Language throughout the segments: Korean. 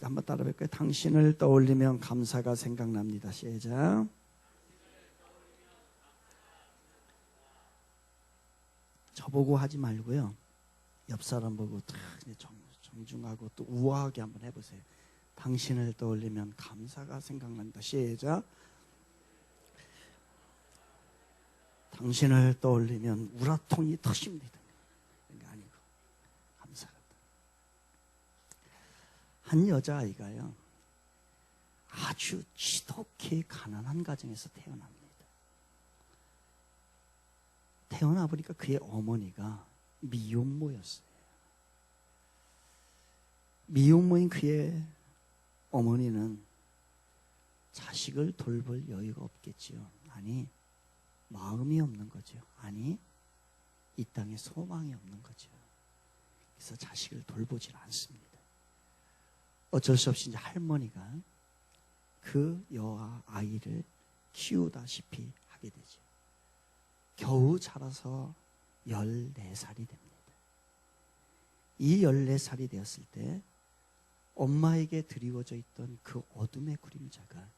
한번 따라 볼까요? 당신을 떠올리면 감사가 생각납니다. 시작. 저보고 하지 말고요. 옆 사람 보고 정중하고 또 우아하게 한번 해보세요. 당신을 떠올리면 감사가 생각난다. 시작. 당신을 떠올리면 우라통이 터집니다. 그게 아니고 감사가. 한 여자아이가요, 아주 지독히 가난한 가정에서 태어납니다. 태어나 보니까 그의 어머니가 미혼모였어요. 미혼모인 그의 어머니는 자식을 돌볼 여유가 없겠지요. 아니, 마음이 없는 거죠. 아니, 이 땅에 소망이 없는 거죠. 그래서 자식을 돌보질 않습니다. 어쩔 수 없이 이제 할머니가 그 여아이를 키우다시피 하게 되죠. 겨우 자라서 14살이 됩니다. 이 14살이 되었을 때 엄마에게 드리워져 있던 그 어둠의 그림자가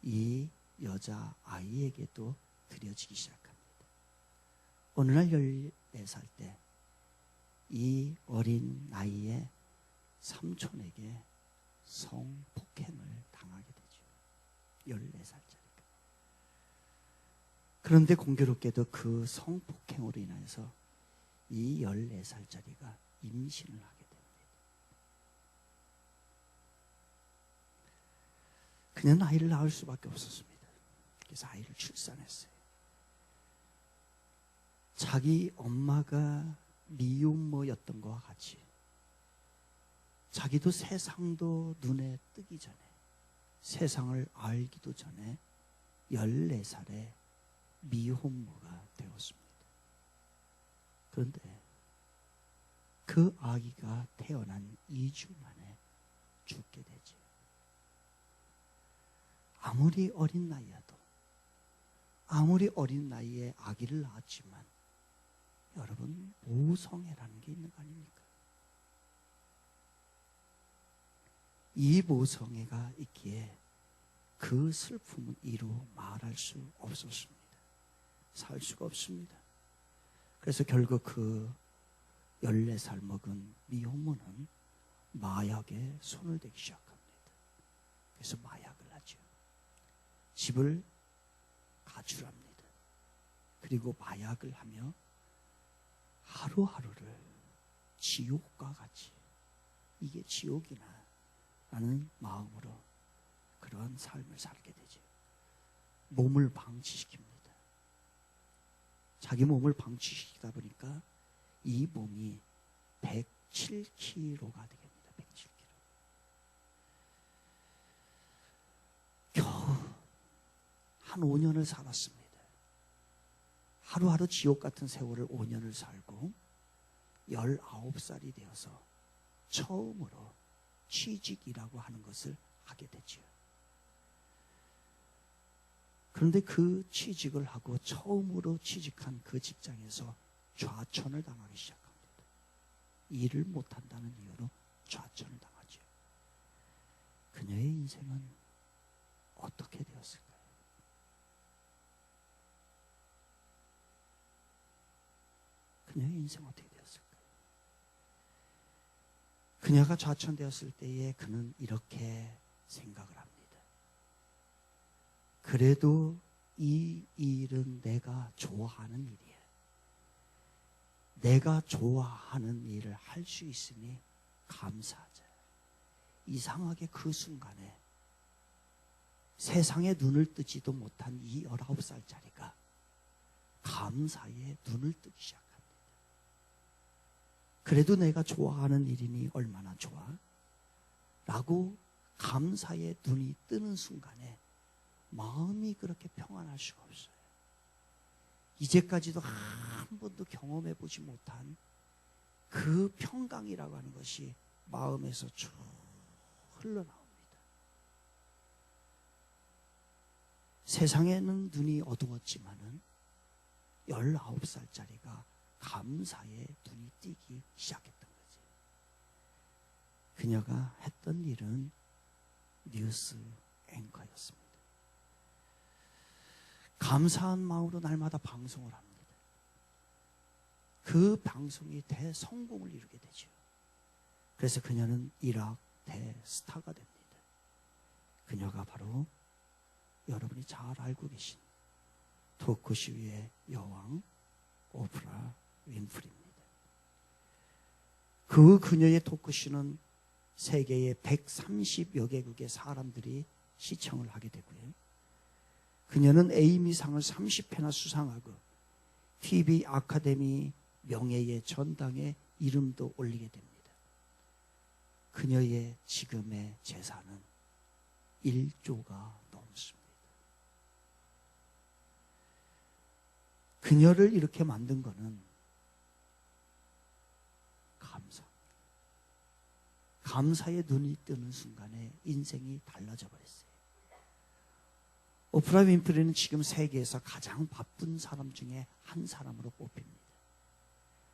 이 여자아이에게도 드려지기 시작합니다. 어느 날 14살 때 이 어린 나이에 삼촌에게 성폭행을 당하게 되죠. 14살짜리가. 그런데 공교롭게도 그 성폭행으로 인해서 이 14살짜리가 임신을 하게 됩니다. 그는 아이를 낳을 수밖에 없었습니다. 그래서 아이를 출산했어요. 자기 엄마가 미혼모였던 것과 같이 자기도 세상도 눈에 뜨기 전에, 세상을 알기도 전에 14살에 미혼모가 되었습니다. 그런데 그 아기가 태어난 2주 만에 죽게 되죠. 아무리 어린 나이여도, 아무리 어린 나이에 아기를 낳았지만 여러분, 모성애라는 게 있는 거 아닙니까? 이 모성애가 있기에 그 슬픔은 이루 말할 수 없었습니다. 살 수가 없습니다. 그래서 결국 그 14살 먹은 미혼모는 마약에 손을 대기 시작합니다. 그래서 마약을 하죠. 집을 가출합니다. 그리고 마약을 하며 하루하루를 지옥과 같이, 이게 지옥이나 라는 마음으로 그러한 삶을 살게 되죠. 몸을 방치시킵니다. 자기 몸을 방치시키다 보니까 이 몸이 107kg가 되게 됩니다. 107kg. 겨우 한 5년을 살았습니다. 하루하루 지옥 같은 세월을 5년을 살고 19살이 되어서 처음으로 취직이라고 하는 것을 하게 되죠. 그런데 그 취직을 하고 처음으로 취직한 그 직장에서 좌천을 당하기 시작합니다. 일을 못한다는 이유로 좌천을 당하죠. 그녀의 인생은 어떻게 되었을까요? 그녀의 인생 어떻게 되었을까요? 그녀가 좌천되었을 때에 그는 이렇게 생각을 합니다. 그래도 이 일은 내가 좋아하는 일이야. 내가 좋아하는 일을 할 수 있으니 감사하자. 이상하게 그 순간에 세상에 눈을 뜨지도 못한 이 19살짜리가 감사에 눈을 뜨기 시작합니다. 그래도 내가 좋아하는 일이니 얼마나 좋아? 라고 감사에 눈이 뜨는 순간에 마음이 그렇게 평안할 수가 없어요. 이제까지도 한 번도 경험해 보지 못한 그 평강이라고 하는 것이 마음에서 쭉 흘러나옵니다. 세상에는 눈이 어두웠지만은 19살짜리가 감사에 눈이 띄기 시작했던 거지. 그녀가 했던 일은 뉴스 앵커였습니다. 감사한 마음으로 날마다 방송을 합니다. 그 방송이 대성공을 이루게 되죠. 그래서 그녀는 이락 대스타가 됩니다. 그녀가 바로 여러분이 잘 알고 계신 토크쇼의 여왕 오프라 윈프리입니다. 그 그녀의 토크쇼는 세계의 130여 개국의 사람들이 시청을 하게 되고요. 그녀는 에이미상을 30회나 수상하고 TV 아카데미 명예의 전당에 이름도 올리게 됩니다. 그녀의 지금의 재산은 1조가 넘습니다. 그녀를 이렇게 만든 것은 감사의 눈이 뜨는 순간에 인생이 달라져 버렸어요. 오프라 윈프리는 지금 세계에서 가장 바쁜 사람 중에 한 사람으로 뽑힙니다.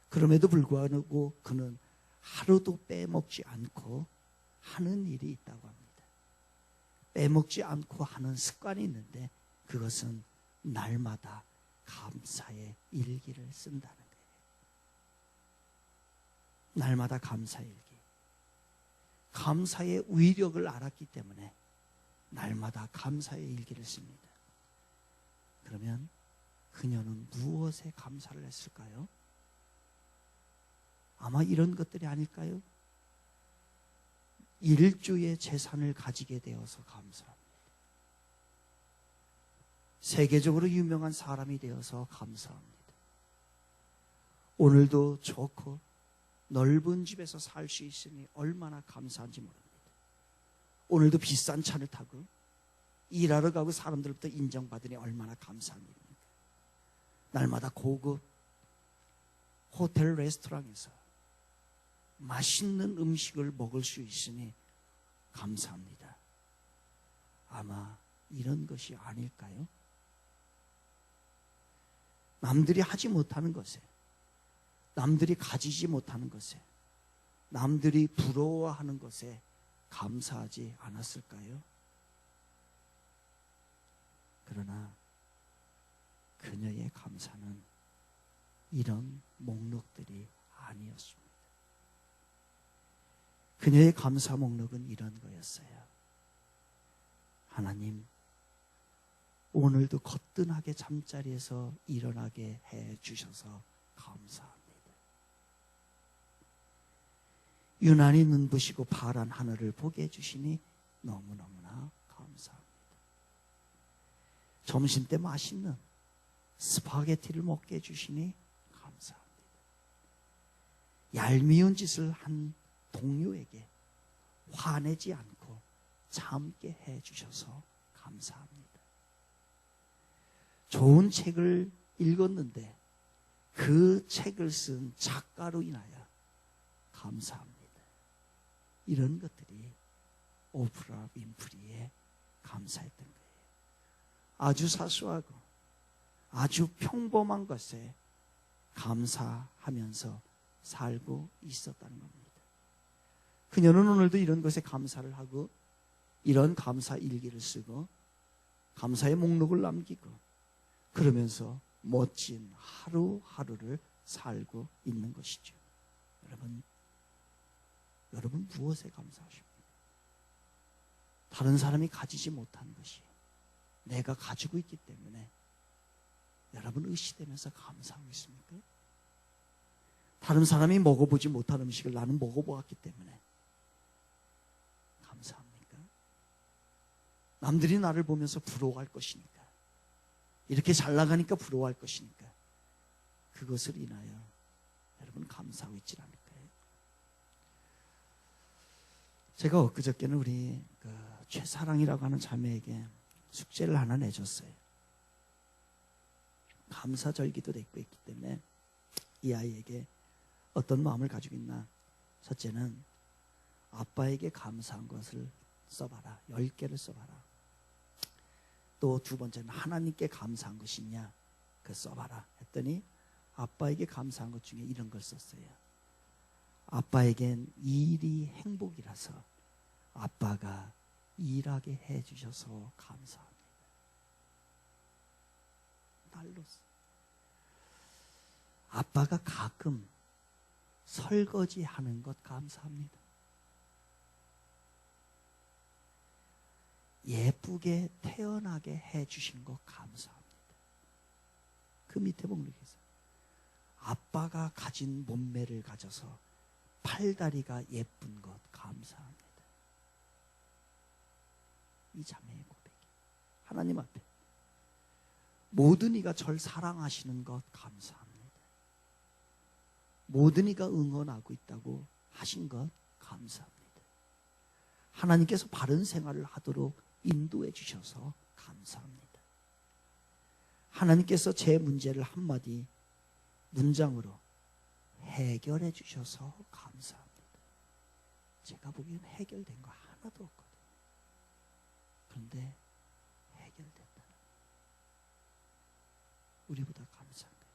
그럼에도 불구하고 그는 하루도 빼먹지 않고 하는 일이 있다고 합니다. 빼먹지 않고 하는 습관이 있는데 그것은 날마다 감사의 일기를 쓴다는 거예요. 날마다 감사의 일기. 감사의 위력을 알았기 때문에 날마다 감사의 일기를 씁니다. 그러면 그녀는 무엇에 감사를 했을까요? 아마 이런 것들이 아닐까요? 1조의 재산을 가지게 되어서 감사합니다. 세계적으로 유명한 사람이 되어서 감사합니다. 오늘도 좋고 넓은 집에서 살 수 있으니 얼마나 감사한지 모릅니다. 오늘도 비싼 차를 타고 일하러 가고 사람들부터 인정받으니 얼마나 감사한 일입니까? 날마다 고급 호텔 레스토랑에서 맛있는 음식을 먹을 수 있으니 감사합니다. 아마 이런 것이 아닐까요? 남들이 하지 못하는 것에, 남들이 가지지 못하는 것에, 남들이 부러워하는 것에 감사하지 않았을까요? 그러나 그녀의 감사는 이런 목록들이 아니었습니다. 그녀의 감사 목록은 이런 거였어요. 하나님, 오늘도 거뜬하게 잠자리에서 일어나게 해 주셔서 감사합니다. 유난히 눈부시고 파란 하늘을 보게 해주시니 너무너무나 감사합니다. 점심때 맛있는 스파게티를 먹게 해주시니 감사합니다. 얄미운 짓을 한 동료에게 화내지 않고 참게 해주셔서 감사합니다. 좋은 책을 읽었는데 그 책을 쓴 작가로 인하여 감사합니다. 이런 것들이 오프라 윈프리의 감사했던 거예요. 아주 사소하고 아주 평범한 것에 감사하면서 살고 있었다는 겁니다. 그녀는 오늘도 이런 것에 감사를 하고 이런 감사 일기를 쓰고 감사의 목록을 남기고 그러면서 멋진 하루하루를 살고 있는 것이죠. 여러분 무엇에 감사하십니까? 다른 사람이 가지지 못한 것이 내가 가지고 있기 때문에 여러분 의시되면서 감사하고 있습니까? 다른 사람이 먹어보지 못한 음식을 나는 먹어보았기 때문에 감사합니까? 남들이 나를 보면서 부러워할 것이니까, 이렇게 잘 나가니까 부러워할 것이니까 그것을 인하여 여러분 감사하고 있지 않을까요? 제가 엊그저께는 우리 최사랑이라고 하는 자매에게 숙제를 하나 내줬어요. 감사절기도 됐고 있기 때문에 이 아이에게 어떤 마음을 가지고 있나. 첫째는 아빠에게 감사한 것을 써봐라. 10개를 써봐라. 또 두 번째는 하나님께 감사한 것이 있냐, 그거 써봐라 했더니 아빠에게 감사한 것 중에 이런 걸 썼어요. 아빠에겐 일이 행복이라서 아빠가 일하게 해주셔서 감사합니다. 날로서 아빠가 가끔 설거지 하는 것 감사합니다. 예쁘게 태어나게 해주신 것 감사합니다. 그 밑에 보면 이렇게 해서 아빠가 가진 몸매를 가져서 팔다리가 예쁜 것 감사합니다. 이 자매의 고백이 하나님 앞에 모든 이가 절 사랑하시는 것 감사합니다. 모든 이가 응원하고 있다고 하신 것 감사합니다. 하나님께서 바른 생활을 하도록 인도해 주셔서 감사합니다. 하나님께서 제 문제를 한마디 문장으로 해결해 주셔서 감사합니다. 제가 보기엔 해결된 거 하나도 없거든요. 그런데 해결됐다. 우리보다 감사한 거예요.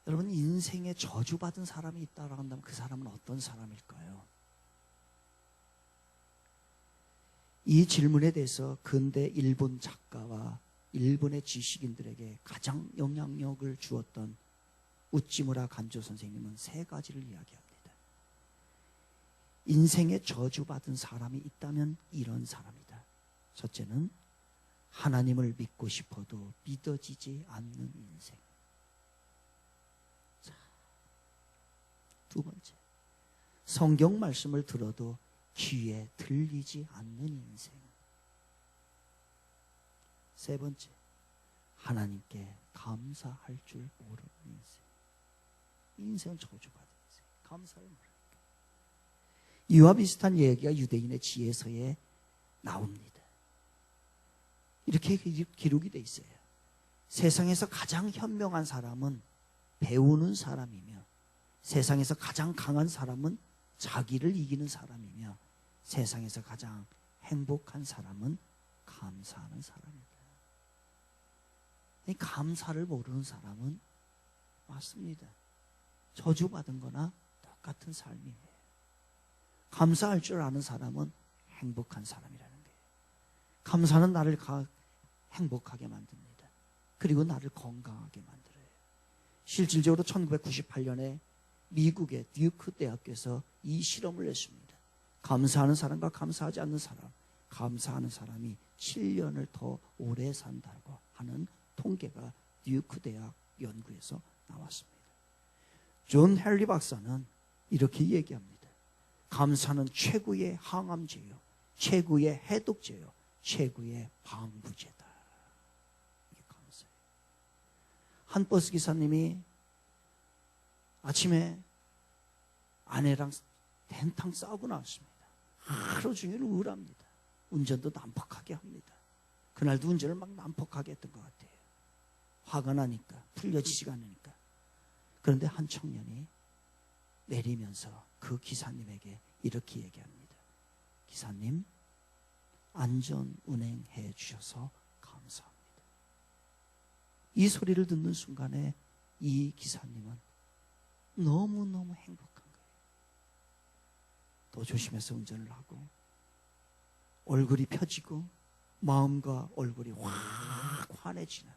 여러분, 인생에 저주받은 사람이 있다고 한다면 그 사람은 어떤 사람일까요? 이 질문에 대해서 근대 일본 작가와 일본의 지식인들에게 가장 영향력을 주었던 우찌무라 간조 선생님은 세 가지를 이야기합니다. 인생에 저주받은 사람이 있다면 이런 사람이다. 첫째는 하나님을 믿고 싶어도 믿어지지 않는 인생. 자, 두 번째, 성경 말씀을 들어도 귀에 들리지 않는 인생. 세 번째, 하나님께 감사할 줄 모르는 인생. 인생 저주받은 인생. 감사를 모르는. 이와 비슷한 얘기가 유대인의 지혜서에 나옵니다. 이렇게 기록이 돼 있어요. 세상에서 가장 현명한 사람은 배우는 사람이며, 세상에서 가장 강한 사람은 자기를 이기는 사람이며, 세상에서 가장 행복한 사람은 감사하는 사람이다. 감사를 모르는 사람은 맞습니다. 저주받은 거나 똑같은 삶이에요. 감사할 줄 아는 사람은 행복한 사람이라는 거예요. 감사는 나를 행복하게 만듭니다. 그리고 나를 건강하게 만들어요. 실질적으로 1998년에 미국의 듀크 대학교에서 이 실험을 했습니다. 감사하는 사람과 감사하지 않는 사람, 감사하는 사람이 7년을 더 오래 산다고 하는 통계가 듀크 대학 연구에서 나왔습니다. 존 헨리 박사는 이렇게 얘기합니다. 감사는 최고의 항암제요, 최고의 해독제요, 최고의 방부제다. 이게 감사예요. 한 버스 기사님이 아침에 아내랑 된탕 싸우고 나왔습니다. 하루 종일 우울합니다. 운전도 난폭하게 합니다. 그날도 운전을 막 난폭하게 했던 것 같아요. 화가 나니까, 풀려지지가 않으니까. 그런데 한 청년이 내리면서 그 기사님에게 이렇게 얘기합니다. 기사님, 안전 운행해 주셔서 감사합니다. 이 소리를 듣는 순간에 이 기사님은 너무너무 행복한 거예요. 더 조심해서 운전을 하고 얼굴이 펴지고 마음과 얼굴이 확 환해지는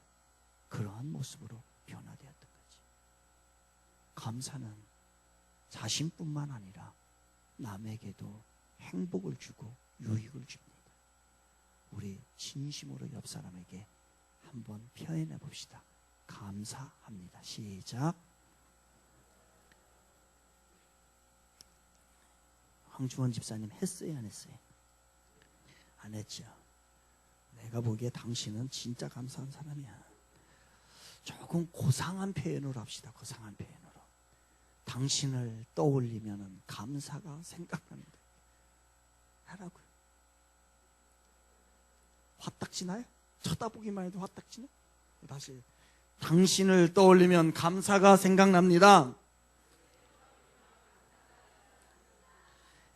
그러한 모습으로 변화되었던 거지. 감사는 자신뿐만 아니라 남에게도 행복을 주고 유익을 줍니다. 우리 진심으로 옆 사람에게 한번 표현해 봅시다. 감사합니다. 시작. 황중원 집사님 했어요, 안 했어요? 안 했죠. 내가 보기에 당신은 진짜 감사한 사람이야. 조금 고상한 표현으로 합시다. 고상한 표현으로. 당신을 떠올리면 감사가 생각납니다. 하라고요. 화딱지나요? 쳐다보기만 해도 화딱지나? 다시. 당신을 떠올리면 감사가 생각납니다.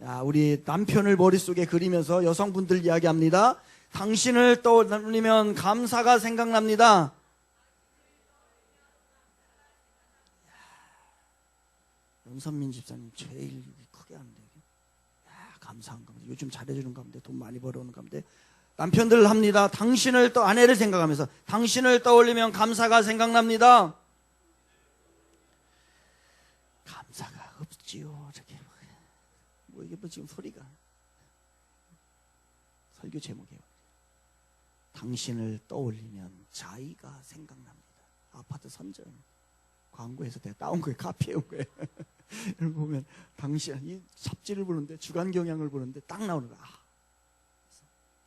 야, 우리 남편을 머릿속에 그리면서 여성분들 이야기합니다. 당신을 떠올리면 감사가 생각납니다. 김선민 집사님 제일 크게 하는데, 감사한 가운데, 요즘 잘해주는 가운데, 돈 많이 벌어오는 가운데 남편들 합니다. 당신을 아내를 생각하면서 당신을 떠올리면 감사가 생각납니다. 감사가 없지요. 저게 이게 지금 소리가 설교 제목이에요. 당신을 떠올리면 자의가 생각납니다. 아파트 선전 광고에서 내가 따온 거예요. 카피해 온 거예요. 여러분 보면 당신 이 잡지를 보는데 주간 경향을 보는데 딱 나오는 거야.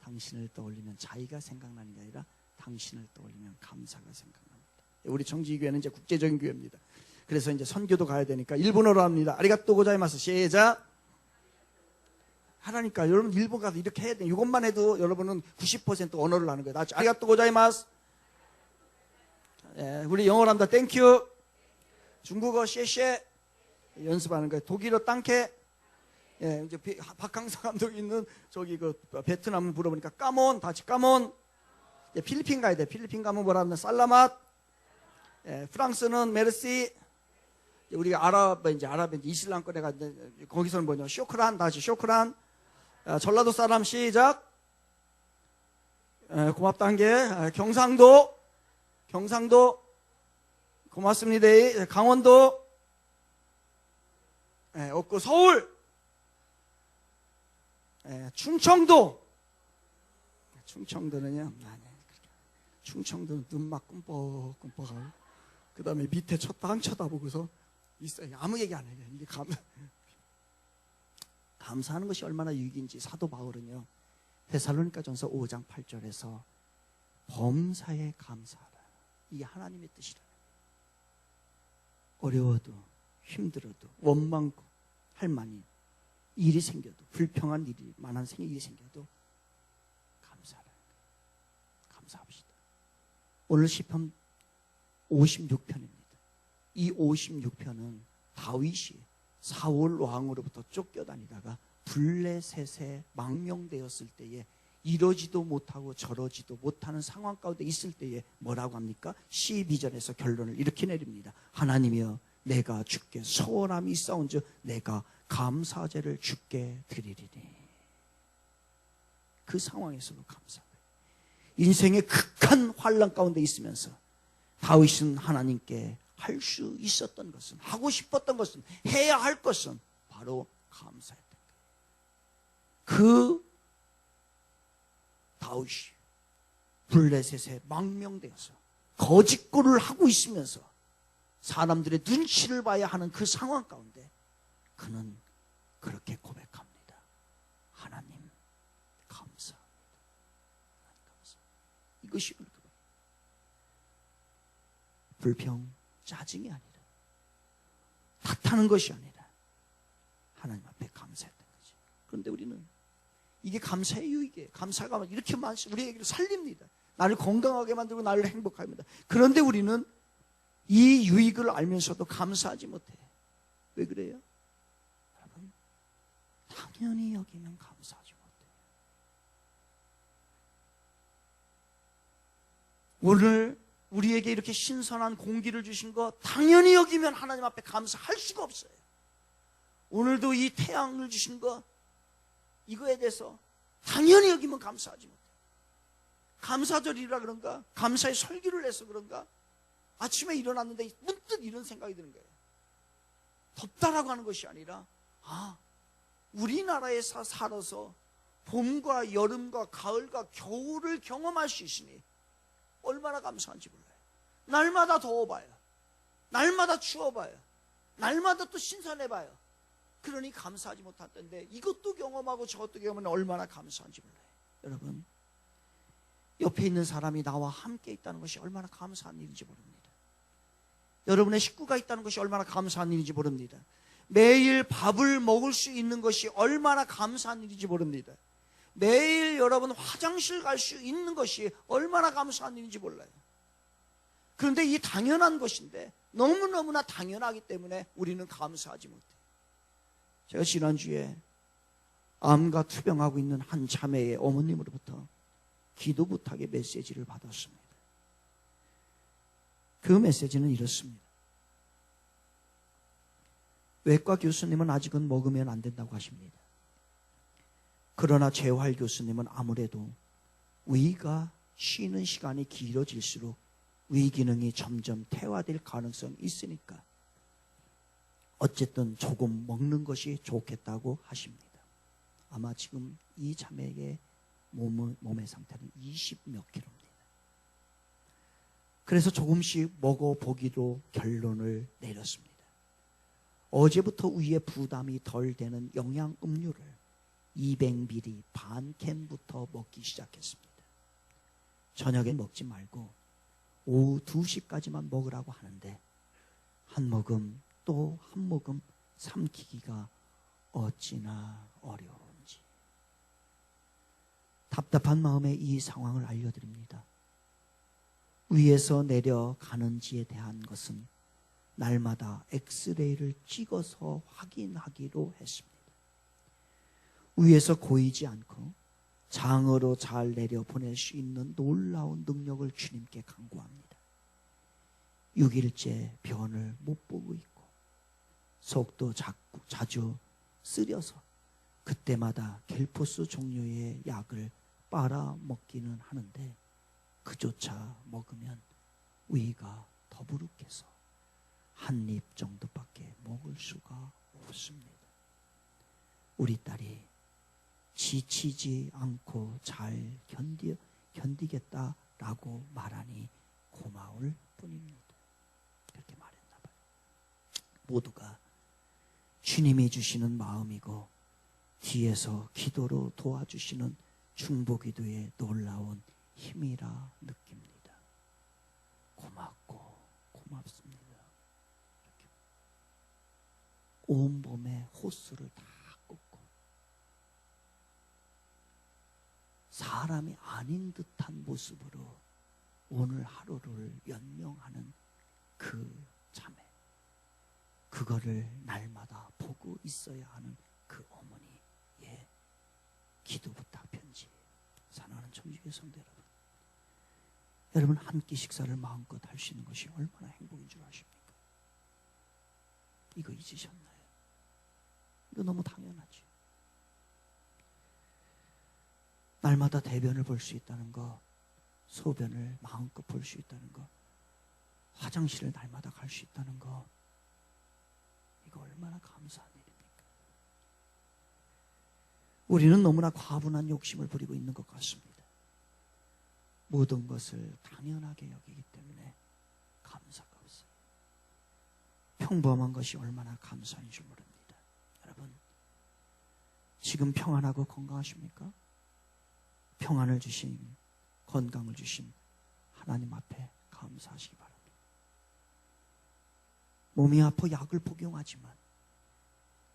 당신을 떠올리면 자의가 생각나는 게 아니라 당신을 떠올리면 감사가 생각납니다. 우리 청지교회는 이제 국제적인 교회입니다. 그래서 이제 선교도 가야 되니까 일본어로 합니다. 아리가또 고자이마스. 시작. 하라니까 여러분 일본 가서 이렇게 해야 돼. 이것만 해도 여러분은 90% 언어를 아는 거예요. 아리가또 고자이마스. 예, 우리 영어로 합니다. 땡큐. 중국어 셰셰. 연습하는 거예요. 독일어 땅케. 예, 이제 박항서 감독이 있는 저기 그 베트남 물어보니까 까몬, 다시 까몬. 예, 필리핀 가야 돼. 필리핀 가면 뭐라 하면 살라맛. 예, 프랑스는 메르시. 우리가 아랍 이슬람권에 갔는데 거기서는 뭐냐? 쇼크란, 다시 쇼크란. 전라도 사람 시작. 예, 고맙다는 게 경상도 고맙습니다. 강원도 없고 서울. 충청도는요. 충청도는 눈막 꿈뻑꿈뻑하고 그 다음에 밑에 땅 쳐다보고서 있어요. 아무 얘기 안 해요. 이게 감사하는 것이 얼마나 유익인지 사도 바울은요. 데살로니가전서 5장 8절에서 범사에 감사하라. 이게 하나님의 뜻이라. 어려워도 힘들어도 원망고 할 만이 일이 생겨도 불평한 일이 만한 일이 생겨도 감사하라. 감사합시다. 오늘 시편 56편입니다. 이 56편은 다윗이 사울 왕으로부터 쫓겨다니다가 블레셋에 망명되었을 때에 이러지도 못하고 저러지도 못하는 상황 가운데 있을 때에 뭐라고 합니까? 12절에서 결론을 이렇게 내립니다. 하나님이여 내가 주께 소원함이 있사온즉 내가 감사제를 주께 드리리니. 그 상황에서도 감사해요. 인생의 극한 환난 가운데 있으면서 다윗은 하나님께 할 수 있었던 것은, 하고 싶었던 것은, 해야 할 것은 바로 감사했던 거예요. 그 다윗이 블레셋에 망명되어서 거짓골을 하고 있으면서 사람들의 눈치를 봐야 하는 그 상황 가운데 그는 그렇게 고백합니다. 하나님 감사합니다. 하나님 감사합니다. 이것이 불평, 짜증이 아니라, 탓하는 것이 아니라 하나님 앞에 감사했던 거지. 그런데 우리는 이게 감사의 유익이에요. 감사가 이렇게 우리에게 살립니다. 나를 건강하게 만들고 나를 행복하게 합니다. 그런데 우리는 이 유익을 알면서도 감사하지 못해. 왜 그래요? 여러분, 당연히 여기면 감사하지 못해요. 오늘 우리에게 이렇게 신선한 공기를 주신 거 당연히 여기면 하나님 앞에 감사할 수가 없어요. 오늘도 이 태양을 주신 거, 이거에 대해서 당연히 여기면 감사하지 못해요. 감사절이라 그런가? 감사의 설교를 해서 그런가? 아침에 일어났는데 문득 이런 생각이 드는 거예요. 덥다라고 하는 것이 아니라, 우리나라에 살아서 봄과 여름과 가을과 겨울을 경험할 수 있으니 얼마나 감사한지 몰라요. 날마다 더워봐요. 날마다 추워봐요. 날마다 또 신선해봐요. 그러니 감사하지 못했던데 이것도 경험하고 저것도 경험하면 얼마나 감사한지 몰라요. 여러분, 옆에 있는 사람이 나와 함께 있다는 것이 얼마나 감사한 일인지 모릅니다. 여러분의 식구가 있다는 것이 얼마나 감사한 일인지 모릅니다. 매일 밥을 먹을 수 있는 것이 얼마나 감사한 일인지 모릅니다. 매일 여러분 화장실 갈 수 있는 것이 얼마나 감사한 일인지 몰라요. 그런데 이 당연한 것인데 너무너무나 당연하기 때문에 우리는 감사하지 못해요. 제가 지난주에 암과 투병하고 있는 한 자매의 어머님으로부터 기도 부탁의 메시지를 받았습니다. 그 메시지는 이렇습니다. 외과 교수님은 아직은 먹으면 안 된다고 하십니다. 그러나 재활 교수님은 아무래도 위가 쉬는 시간이 길어질수록 위 기능이 점점 퇴화될 가능성이 있으니까 어쨌든 조금 먹는 것이 좋겠다고 하십니다. 아마 지금 이 자매의 몸의 상태는 20몇 킬로입니다. 그래서 조금씩 먹어보기로 결론을 내렸습니다. 어제부터 위에 부담이 덜 되는 영양 음료를 200ml 반 캔부터 먹기 시작했습니다. 저녁에 먹지 말고 오후 2시까지만 먹으라고 하는데 한 모금 또 한 모금 삼키기가 어찌나 어려운지 답답한 마음에 이 상황을 알려드립니다. 위에서 내려가는지에 대한 것은 날마다 엑스레이를 찍어서 확인하기로 했습니다. 위에서 고이지 않고 장으로 잘 내려보낼 수 있는 놀라운 능력을 주님께 간구합니다. 6일째 변을 못 보고 있고 속도 자주 쓰려서 그때마다 겔포스 종류의 약을 빨아먹기는 하는데 그조차 먹으면 위가 더부룩해서 한 입 정도밖에 먹을 수가 없습니다. 우리 딸이 지치지 않고 잘 견디겠다라고 말하니 고마울 뿐입니다. 그렇게 말했나 봐요. 모두가 주님이 주시는 마음이고 뒤에서 기도로 도와주시는 중보기도의 놀라운 힘이라 느낍니다. 고맙고 고맙습니다. 이렇게 온몸에 호스를 다 꽂고 사람이 아닌 듯한 모습으로 오늘 하루를 연명하는 그 자매, 그거를 날마다 보고 있어야 하는 그 어머니의 기도 부탁 편지. 사랑하는 청주교회 성도 여러분, 여러분 한 끼 식사를 마음껏 할 수 있는 것이 얼마나 행복인 줄 아십니까? 이거 잊으셨나요? 이거 너무 당연하죠. 날마다 대변을 볼 수 있다는 거, 소변을 마음껏 볼 수 있다는 거, 화장실을 날마다 갈 수 있다는 거, 이거 얼마나 감사한 일입니까? 우리는 너무나 과분한 욕심을 부리고 있는 것 같습니다. 모든 것을 당연하게 여기기 때문에 감사가 없어요. 평범한 것이 얼마나 감사한 줄 모릅니다. 여러분, 지금 평안하고 건강하십니까? 평안을 주신, 건강을 주신 하나님 앞에 감사하시기 바랍니다. 몸이 아파 약을 복용하지만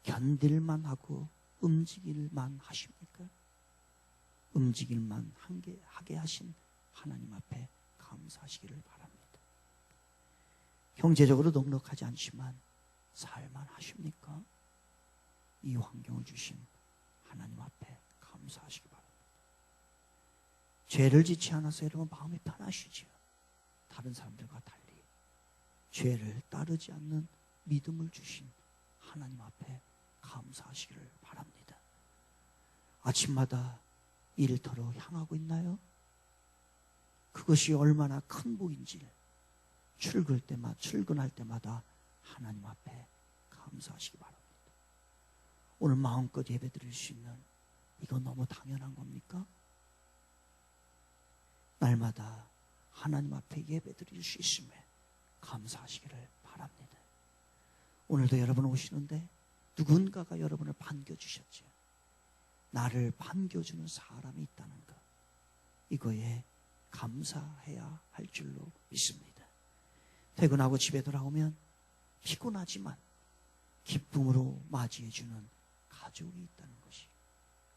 견딜만 하고 움직일만 하십니까? 움직일만 하게 하신 하나님 앞에 감사하시기를 바랍니다. 경제적으로 넉넉하지 않지만 살만 하십니까? 이 환경을 주신 하나님 앞에 감사하시기 바랍니다. 죄를 짓지 않아서 여러분 마음이 편하시지요. 다른 사람들과 달리 죄를 따르지 않는 믿음을 주신 하나님 앞에 감사하시기를 바랍니다. 아침마다 일터로 향하고 있나요? 그것이 얼마나 큰 복인지 출근할 때마다 하나님 앞에 감사하시기 바랍니다. 오늘 마음껏 예배 드릴 수 있는 이거 너무 당연한 겁니까? 날마다 하나님 앞에 예배 드릴 수 있음에 감사하시기를 바랍니다. 오늘도 여러분 오시는데 누군가가 여러분을 반겨주셨죠. 나를 반겨주는 사람이 있다는 것, 이거에 감사해야 할 줄로 믿습니다. 퇴근하고 집에 돌아오면 피곤하지만 기쁨으로 맞이해주는 가족이 있다는 것이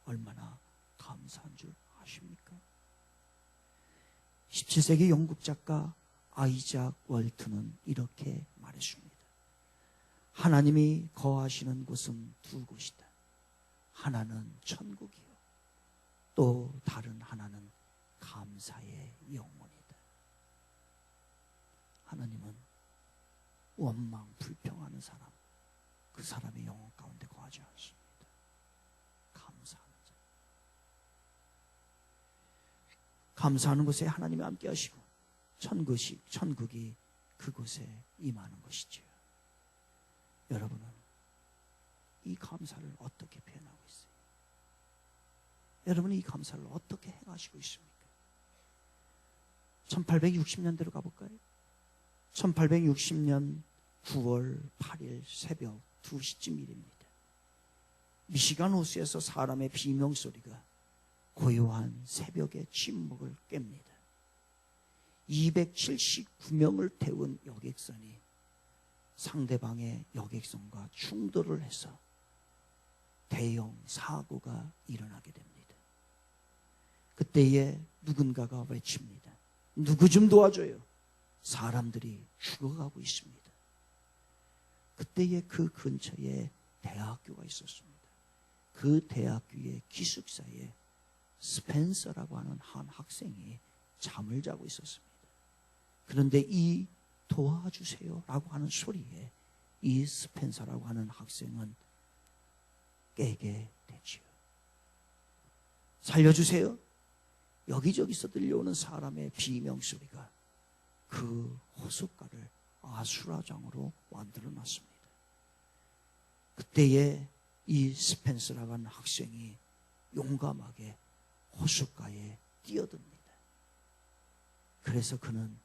얼마나 감사한 줄 아십니까? 17세기 영국 작가 아이작 월트는 이렇게 말했습니다. 하나님이 거하시는 곳은 두 곳이다. 하나는 천국이요, 또 다른 하나는 감사의 영혼이다. 하나님은 원망 불평하는 사람, 그 사람이 감사하는 곳에 하나님이 함께 하시고 천국이 그곳에 임하는 것이지요. 여러분은 이 감사를 어떻게 표현하고 있어요? 여러분은 이 감사를 어떻게 행하시고 있습니까? 1860년대로 가볼까요? 1860년 9월 8일 새벽 2시쯤 일입니다. 미시간 호수에서 사람의 비명소리가 고요한 새벽의 침묵을 깹니다. 279명을 태운 여객선이 상대방의 여객선과 충돌을 해서 대형 사고가 일어나게 됩니다. 그때에 누군가가 외칩니다. 누구 좀 도와줘요. 사람들이 죽어가고 있습니다. 그때에 그 근처에 대학교가 있었습니다. 그 대학교의 기숙사에 스펜서라고 하는 한 학생이 잠을 자고 있었습니다. 그런데 이 도와주세요 라고 하는 소리에 이 스펜서라고 하는 학생은 깨게 되지요. 살려주세요. 여기저기서 들려오는 사람의 비명소리가 그 호숫가를 아수라장으로 만들어놨습니다. 그때에 이 스펜서라고 하는 학생이 용감하게 호숫가에 뛰어듭니다. 그래서 그는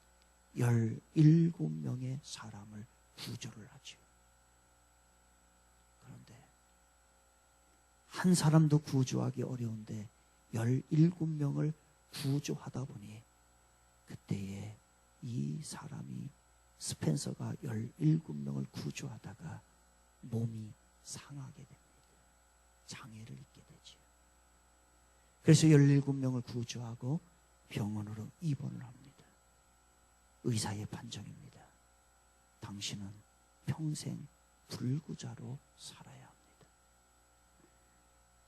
17명의 사람을 구조를 하죠. 그런데 한 사람도 구조하기 어려운데 17명을 구조하다 보니 그때에 이 사람이 스펜서가 17명을 구조하다가 몸이 상하게 됩니다. 장애를 입게 되죠. 그래서 17명을 구조하고 병원으로 입원을 합니다. 의사의 판정입니다. 당신은 평생 불구자로 살아야 합니다.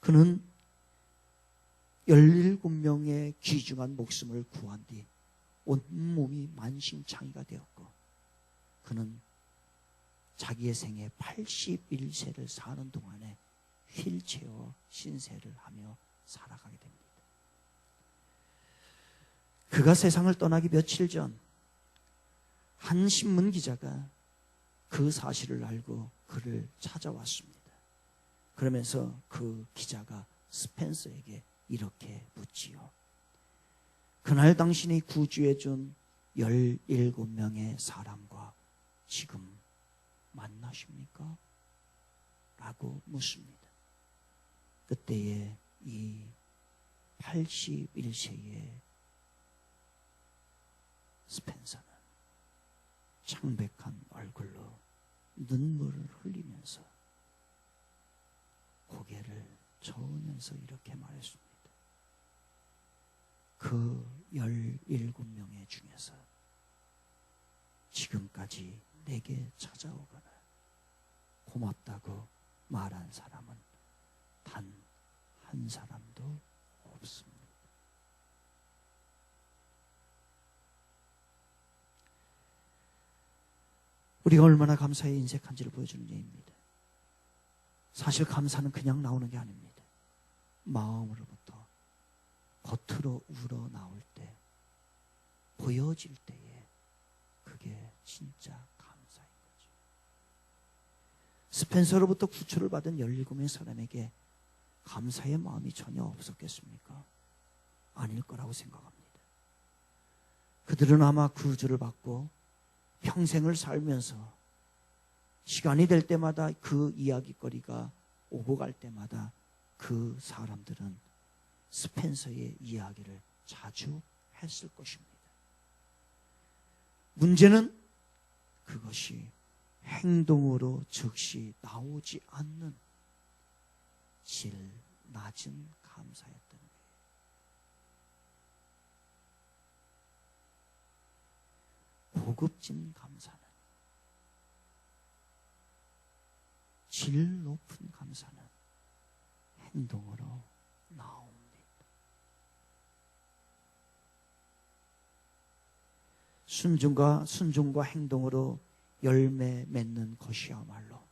그는 17명의 귀중한 목숨을 구한 뒤 온몸이 만신창이가 되었고 그는 자기의 생애 81세를 사는 동안에 휠체어 신세를 하며 살아가게 됩니다. 그가 세상을 떠나기 며칠 전 한 신문 기자가 그 사실을 알고 그를 찾아왔습니다. 그러면서 그 기자가 스펜서에게 이렇게 묻지요. 그날 당신이 구주해준 17명의 사람과 지금 만나십니까? 라고 묻습니다. 그때에 이 81세의 스펜서는 창백한 얼굴로 눈물을 흘리면서 고개를 저으면서 이렇게 말했습니다. 그 17명의 중에서 지금까지 내게 찾아오거나 고맙다고 말한 사람은 단 한 사람도 없습니다. 우리가 얼마나 감사에 인색한지를 보여주는 예입니다. 사실 감사는 그냥 나오는 게 아닙니다. 마음으로부터 겉으로 우러나올 때, 보여질 때에 그게 진짜 감사인 거죠. 스펜서로부터 구출을 받은 17명의 사람에게 감사의 마음이 전혀 없었겠습니까? 아닐 거라고 생각합니다. 그들은 아마 구주를 받고 평생을 살면서 시간이 될 때마다 그 이야기거리가 오고 갈 때마다 그 사람들은 스펜서의 이야기를 자주 했을 것입니다. 문제는 그것이 행동으로 즉시 나오지 않는 질 낮은 감사였던 거예요. 고급진 감사는, 질 높은 감사는 행동으로 나옵니다. 순종과 행동으로 열매 맺는 것이야말로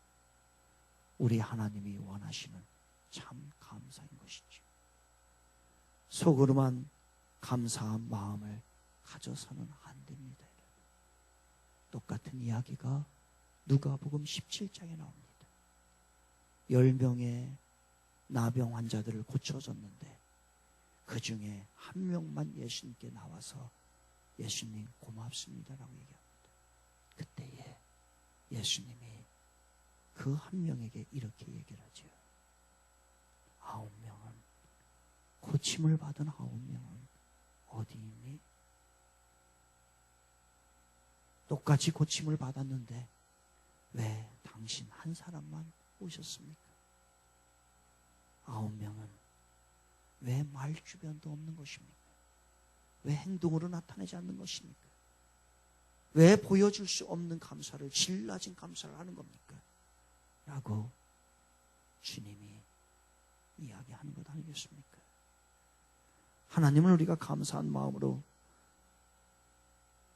우리 하나님이 원하시는 참 감사인 것이죠. 속으로만 감사한 마음을 가져서는 안 됩니다. 똑같은 이야기가 누가복음 17장에 나옵니다. 10명의 나병 환자들을 고쳐줬는데 그 중에 한 명만 예수님께 나와서 예수님 고맙습니다라고 얘기합니다. 그때에 예수님이 그 한 명에게 이렇게 얘기를 하죠. 9명은, 고침을 받은 9명은 어디 있니? 똑같이 고침을 받았는데 왜 당신 한 사람만 오셨습니까? 9명은 왜 말 주변도 없는 것입니까? 왜 행동으로 나타내지 않는 것입니까? 왜 보여줄 수 없는 감사를, 질 낮은 감사를 하는 겁니까? 라고 주님이 이야기하는 것 아니겠습니까? 하나님은 우리가 감사한 마음으로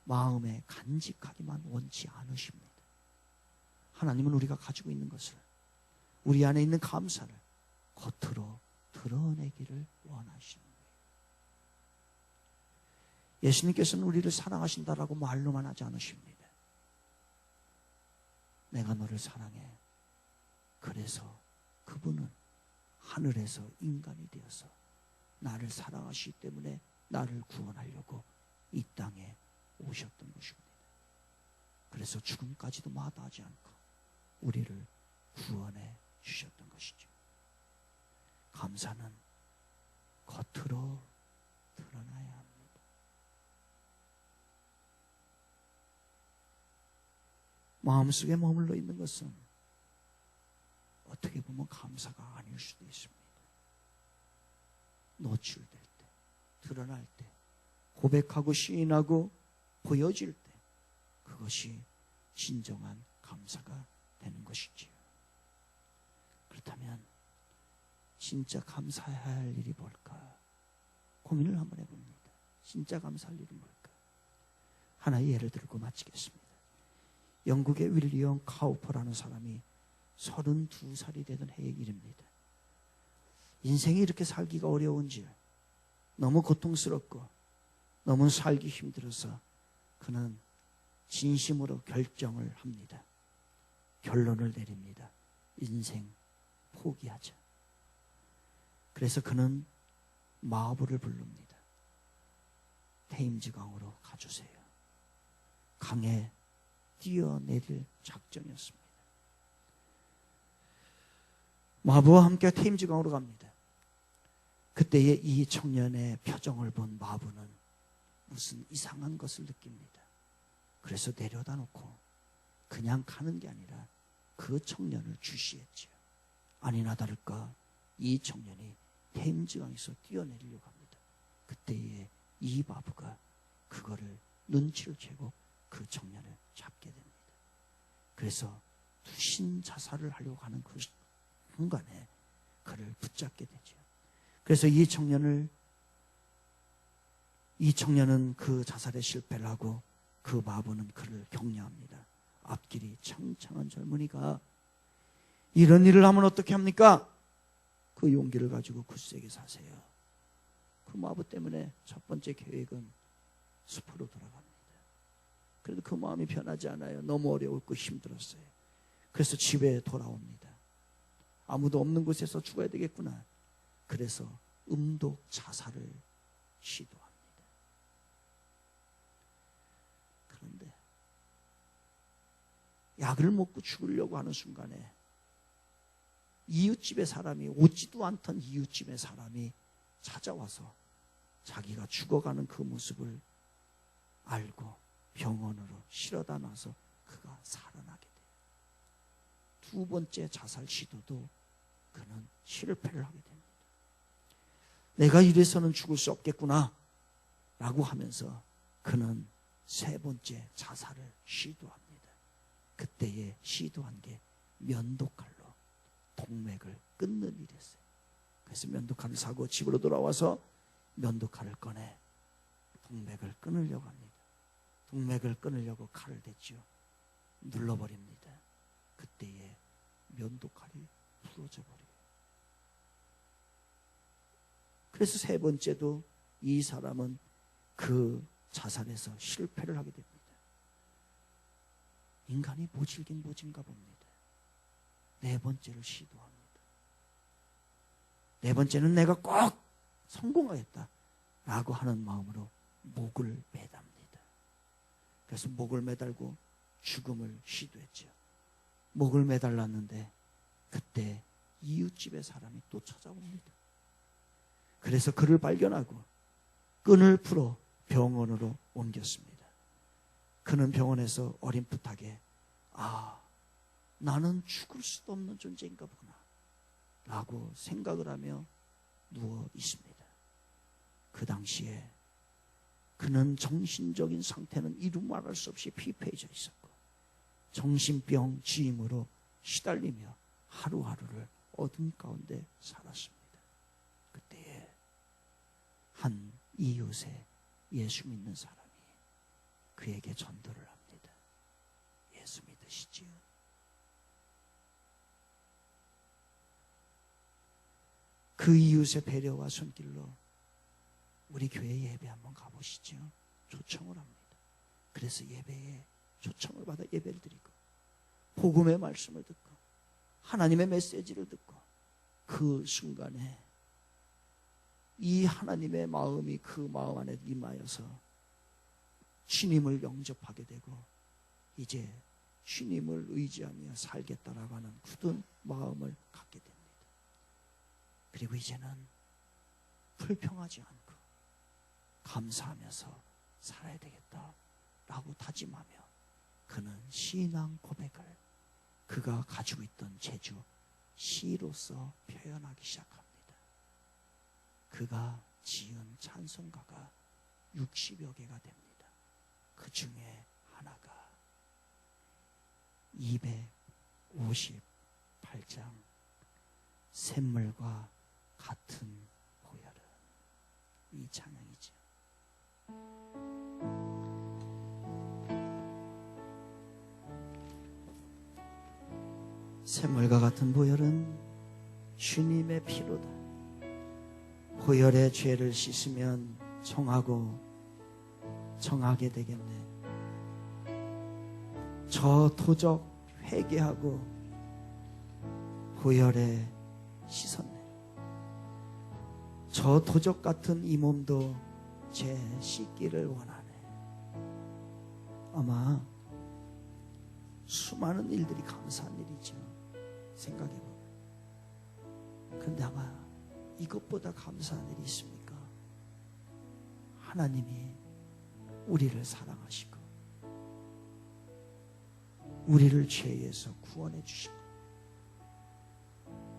마음에 간직하기만 원치 않으십니다. 하나님은 우리가 가지고 있는 것을, 우리 안에 있는 감사를 겉으로 드러내기를 원하시는 거예요. 예수님께서는 우리를 사랑하신다라고 말로만 하지 않으십니다. 내가 너를 사랑해. 그래서 그분은 하늘에서 인간이 되어서 나를 사랑하시기 때문에 나를 구원하려고 이 땅에 오셨던 것입니다. 그래서 죽음까지도 마다하지 않고 우리를 구원해 주셨던 것이죠. 감사는 겉으로 드러나야 합니다. 마음속에 머물러 있는 것은 어떻게 보면 감사가 아닐 수도 있습니다. 노출될 때, 드러날 때, 고백하고 시인하고 보여질 때, 그것이 진정한 감사가 되는 것이지요. 그렇다면 진짜 감사해야 할 일이 뭘까? 고민을 한번 해봅니다. 진짜 감사할 일은 뭘까? 하나의 예를 들고 마치겠습니다. 영국의 윌리엄 카우퍼라는 사람이 32살이 되던 해의 일입니다. 인생이 이렇게 살기가 어려운지, 너무 고통스럽고 너무 살기 힘들어서 그는 진심으로 결정을 합니다. 결론을 내립니다. 인생 포기하자. 그래서 그는 마부를 부릅니다. 테임즈강으로 가주세요. 강에 뛰어내릴 작전이었습니다. 마부와 함께 테임즈강으로 갑니다. 그때의 이 청년의 표정을 본 마부는 무슨 이상한 것을 느낍니다. 그래서 내려다 놓고 그냥 가는 게 아니라 그 청년을 주시했죠. 아니나 다를까 이 청년이 테임즈강에서 뛰어내리려고 합니다. 그때에 이 마부가 그거를 눈치를 채고 그 청년을 잡게 됩니다. 그래서 투신 자살을 하려고 하는 그 순간에 그를 붙잡게 되죠. 그래서 이 청년은 그 자살에 실패를 하고 그 마부는 그를 격려합니다. 앞길이 창창한 젊은이가 이런 일을 하면 어떻게 합니까? 그 용기를 가지고 굳세게 사세요. 그 마부 때문에 첫 번째 계획은 숲으로 돌아갑니다. 그래도 그 마음이 변하지 않아요. 너무 어려웠고 힘들었어요. 그래서 집에 돌아옵니다. 아무도 없는 곳에서 죽어야 되겠구나. 그래서 음독 자살을 시도합니다. 그런데 약을 먹고 죽으려고 하는 순간에 이웃집의 사람이, 오지도 않던 이웃집의 사람이 찾아와서 자기가 죽어가는 그 모습을 알고 병원으로 실어다 놔서 그가 살아나게 돼요. 두 번째 자살 시도도 그는 실패를 하게 됩니다. 내가 이래서는 죽을 수 없겠구나 라고 하면서 그는 세 번째 자살을 시도합니다. 그때에 시도한 게 면도칼로 동맥을 끊는 일이었어요. 그래서 면도칼을 사고 집으로 돌아와서 면도칼을 꺼내 동맥을 끊으려고 합니다. 동맥을 끊으려고 칼을 댔죠. 눌러버립니다. 그때에 면도칼이 부러져 버려요. 그래서 세 번째도 이 사람은 그 자살에서 실패를 하게 됩니다. 인간이 모질긴 모진가 봅니다. 네 번째를 시도합니다. 네 번째는 내가 꼭 성공하겠다 라고 하는 마음으로 목을 매답니다. 그래서 목을 매달고 죽음을 시도했죠. 목을 매달랐는데 그때 이웃집의 사람이 또 찾아옵니다. 그래서 그를 발견하고 끈을 풀어 병원으로 옮겼습니다. 그는 병원에서 어림풋하게 나는 죽을 수도 없는 존재인가 보구나 라고 생각을 하며 누워 있습니다. 그 당시에 그는 정신적인 상태는 이루 말할 수 없이 피폐해져 있었고 정신병 지임으로 시달리며 하루하루를 어둠 가운데 살았습니다. 그때에 한 이웃에 예수 믿는 사람이 그에게 전도를 합니다. 예수 믿으시지요? 그 이웃의 배려와 손길로 우리 교회 예배 한번 가보시죠. 초청을 합니다. 그래서 예배에 초청을 받아 예배를 드리고 복음의 말씀을 듣고 하나님의 메시지를 듣고 그 순간에 이 하나님의 마음이 그 마음 안에 임하여서 주님을 영접하게 되고 이제 주님을 의지하며 살겠다라고 하는 굳은 마음을 갖게 됩니다. 그리고 이제는 불평하지 않고 감사하면서 살아야 되겠다라고 다짐하며 그는 신앙 고백을 그가 가지고 있던 재주 시로서 표현하기 시작합니다. 그가 지은 찬송가가 60여 개가 됩니다. 그 중에 하나가 258장 샘물과 같은 보혈은 이 찬양이죠. 샘물과 같은 보혈은 주님의 피로다. 보혈의 죄를 씻으면 정하고 정하게 되겠네. 저 도적 회개하고 보혈에 씻었네. 저 도적 같은 이 몸도 죄 씻기를 원하네. 아마 수많은 일들이 감사한 일이죠. 생각해보면. 그런데 아마 이것보다 감사한 일이 있습니까? 하나님이 우리를 사랑하시고 우리를 죄에서 구원해 주시고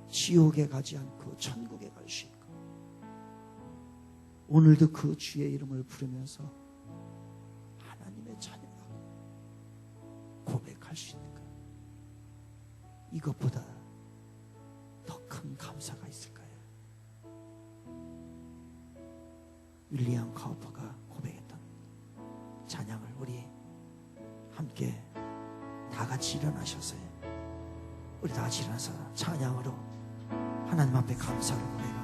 지옥에 가지 않고 천국에 갈 수 있고 오늘도 그 주의 이름을 부르면서 하나님의 자녀라고 고백할 수 있는 것, 이것보다 더 큰 감사가 있을까요? 윌리엄 카우퍼가 고백했던 찬양을 우리 함께 다 같이 일어나셔서 우리 다 같이 일어나서 찬양으로 하나님 앞에 감사를 고백합니다.